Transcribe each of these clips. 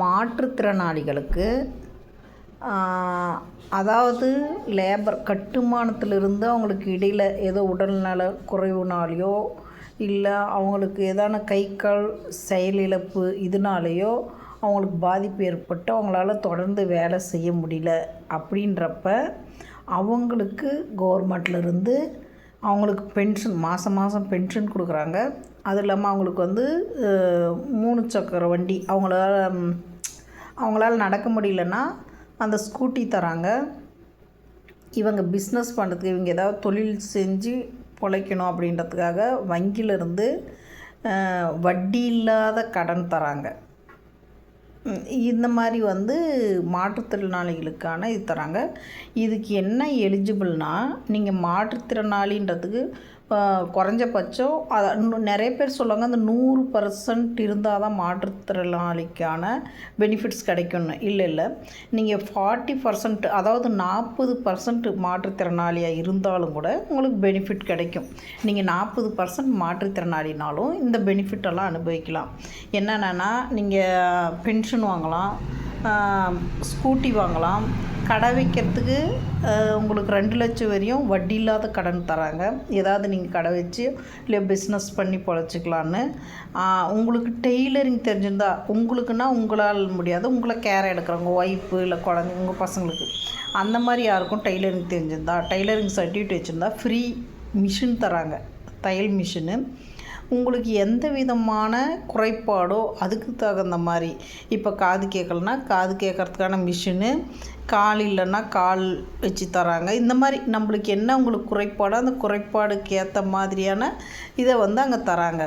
மாற்றுத்திறனாளிகளுக்கு அதாவது லேபர் கட்டுமானத்திலிருந்து அவங்களுக்கு இடையில் ஏதோ உடல்நல குறைவுனாலேயோ இல்லை அவங்களுக்கு ஏதான கை கால் செயலிழப்பு இதனாலேயோ அவங்களுக்கு பாதிப்பு ஏற்பட்டு அவங்களால தொடர்ந்து வேலை செய்ய முடியல அப்படின்றப்ப அவங்களுக்கு கவர்மெண்ட்லேருந்து அவங்களுக்கு பென்ஷன் மாதம் மாதம் பென்ஷன் கொடுக்குறாங்க. அது இல்லாமல் அவங்களுக்கு 3 சக்கர வண்டி அவங்களால நடக்க முடியலன்னா அந்த ஸ்கூட்டி தராங்க. இவங்க பிஸ்னஸ் பண்ணுறதுக்கு இவங்க ஏதாவது தொழில் செஞ்சு பிழைக்கணும் அப்படின்றதுக்காக வங்கியிலேருந்து வட்டி இல்லாத கடன் தராங்க. இந்த மாதிரி மாற்றுத்திறனாளிகளுக்கான இது தராங்க. இதுக்கு என்ன எலிஜிபிள்னால், நீங்கள் மாற்றுத்திறனாளின்றதுக்கு குறைஞ்சபட்சம் இன்னும் நிறைய பேர் சொல்லுவாங்க அந்த 100% இருந்தால் தான் மாற்றுத்திறனாளிக்கான பெனிஃபிட்ஸ் கிடைக்கும்னு. இல்லை நீங்கள் 40% அதாவது 40% மாற்றுத்திறனாளியாக இருந்தாலும் கூட உங்களுக்கு பெனிஃபிட் கிடைக்கும். நீங்கள் 40% மாற்றுத்திறனாளினாலும் இந்த பெனிஃபிட்டெல்லாம் அனுபவிக்கலாம். என்னென்னா நீங்கள் பென்ஷன் வாங்கலாம், ஸ்கூட்டி வாங்கலாம், கடை வைக்கிறதுக்கு உங்களுக்கு 2 லட்சம் வரையும் வட்டி இல்லாத கடன் தராங்க. ஏதாவது நீங்கள் கடை வச்சு இல்லை பிஸ்னஸ் பண்ணி பொழைச்சிக்கலான்னு. உங்களுக்கு டெய்லரிங் தெரிஞ்சிருந்தா உங்களுக்குன்னா உங்களால் முடியாது, உங்களை கேர் எடுக்கிறவங்க ஒய்ஃபு இல்லை குழந்தை உங்கள் பசங்களுக்கு அந்த மாதிரி யாருக்கும் டெய்லரிங் தெரிஞ்சிருந்தா டெய்லரிங் சர்டிஃபிகேட் வச்சுருந்தா ஃப்ரீ மிஷின் தராங்க, தையல் மிஷினு. உங்களுக்கு எந்த விதமான குறைபாடோ அதுக்கு தகுந்த மாதிரி, இப்போ காது கேட்கலன்னா காது கேட்குறதுக்கான மிஷினு, கால் இல்லைன்னா கால் வச்சு தராங்க. இந்த மாதிரி நம்மளுக்கு என்ன உங்களுக்கு குறைபாடோ அந்த குறைபாடுக்கு ஏற்ற மாதிரியான இதை அங்கே தராங்க.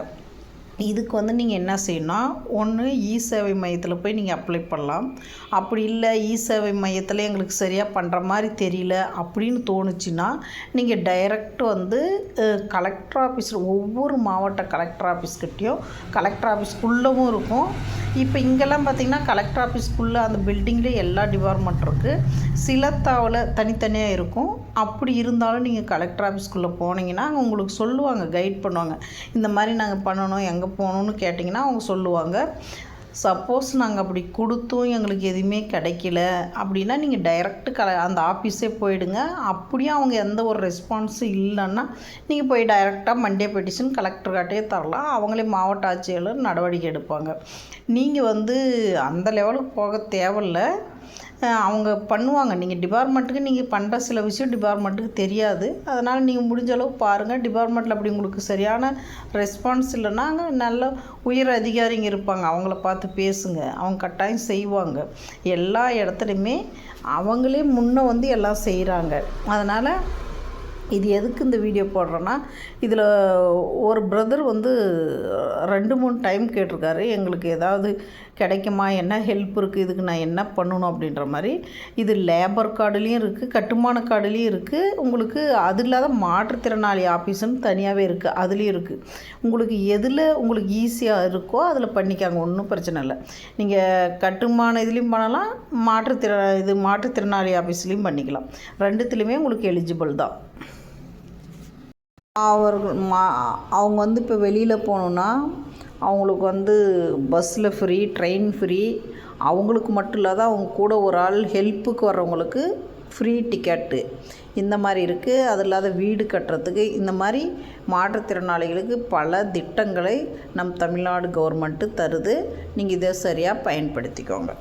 இதுக்கு நீங்கள் என்ன செய்யணும்னா, ஒன்று சேவை மையத்தில் போய் நீங்கள் அப்ளை பண்ணலாம். அப்படி இல்லை சேவை மையத்தில் எங்களுக்கு சரியாக பண்ணுற மாதிரி தெரியல அப்படின்னு தோணுச்சுன்னா நீங்கள் டைரெக்ட் கலெக்டர் ஆஃபீஸில் ஒவ்வொரு மாவட்ட கலெக்டர் ஆஃபீஸ்கிட்டையும் கலெக்டர் ஆஃபீஸ்க்குள்ளவும் இருக்கும். இப்போ இங்கெல்லாம் பார்த்திங்கன்னா கலெக்டர் ஆஃபீஸ்க்குள்ளே அந்த பில்டிங்லேயே எல்லா டிபார்ட்மெண்ட் இருக்குது, சில தனித்தனியாக இருக்கும். அப்படி இருந்தாலும் நீங்கள் கலெக்டர் ஆஃபீஸ்க்குள்ளே போனீங்கன்னா அங்கே உங்களுக்கு சொல்லுவாங்க, கைட் பண்ணுவாங்க. இந்த மாதிரி நாங்கள் பண்ணணும், எங்கே போகணுன்னு கேட்டிங்கன்னா அவங்க சொல்லுவாங்க. சப்போஸ் நாங்கள் அப்படி கொடுத்தும் எங்களுக்கு எதுவுமே கிடைக்கல அப்படின்னா நீங்கள் டைரெக்ட் அந்த ஆஃபீஸே போயிடுங்க. அப்படியே அவங்க எந்த ஒரு ரெஸ்பான்ஸும் இல்லைன்னா நீங்கள் போய் டைரெக்டாக மண்டே பெட்டிஷன் கலெக்டர்கிட்டே தரலாம். அவங்களே மாவட்ட ஆட்சியாளர் நடவடிக்கை எடுப்பாங்க. நீங்கள் அந்த லெவலுக்கு போக தேவையில்லை, அவங்க பண்ணுவாங்க. நீங்கள் டிபார்ட்மெண்ட்டுக்கு நீங்கள் பண்ணுற சில விஷயம் டிபார்ட்மெண்ட்டுக்கு தெரியாது, அதனால் நீங்கள் முடிஞ்ச அளவு பாருங்கள். டிபார்ட்மெண்ட்டில் அப்படி உங்களுக்கு சரியான ரெஸ்பான்ஸ் இல்லைன்னா அங்கே நல்ல உயர் அதிகாரிங்க இருப்பாங்க, அவங்கள பார்த்து பேசுங்க, அவங்க கட்டாயம் செய்வாங்க. எல்லா இடத்துலையுமே அவங்களே முன்னே எல்லாம் செய்கிறாங்க. அதனால் இது எதுக்கு இந்த வீடியோ போடுறேன்னா, இதில் ஒரு பிரதர் 2-3 டைம் கேட்டிருக்காரு, எங்களுக்கு ஏதாவது கிடைக்குமா, என்ன ஹெல்ப் இருக்குது, இதுக்கு நான் என்ன பண்ணணும் அப்படின்ற மாதிரி. இது லேபர் கார்டுலேயும் இருக்குது, கட்டுமான கார்டுலேயும் இருக்குது, உங்களுக்கு அது இல்லாத மாற்றுத்திறனாளி ஆஃபீஸுன்னு தனியாகவே இருக்குது, அதுலேயும் இருக்குது. உங்களுக்கு எதில் உங்களுக்கு ஈஸியாக இருக்கோ அதில் பண்ணிக்காங்க, ஒன்றும் பிரச்சனை இல்லை. நீங்கள் கட்டுமான இதுலேயும் பண்ணலாம், மாற்றுத்திறனாளி ஆஃபீஸ்லேயும் பண்ணிக்கலாம். 2த்துலேயுமே உங்களுக்கு எலிஜிபிள் தான். அவங்க இப்போ வெளியில் போகணுன்னா அவங்களுக்கு பஸ்ஸில் ஃப்ரீ, ட்ரெயின் ஃப்ரீ. அவங்களுக்கு மட்டும் இல்லாத அவங்க கூட ஒரு ஆள் ஹெல்ப்புக்கு வர்றவங்களுக்கு ஃப்ரீ டிக்கெட்டு இந்த மாதிரி இருக்குது. அது இல்லாத வீடு கட்டுறதுக்கு இந்த மாதிரி மாற்றுத்திறனாளிகளுக்கு பல திட்டங்களை நம் தமிழ்நாடு கவர்மெண்ட்டு தருது. நீங்கள் இதை சரியாக பயன்படுத்திக்கோங்க.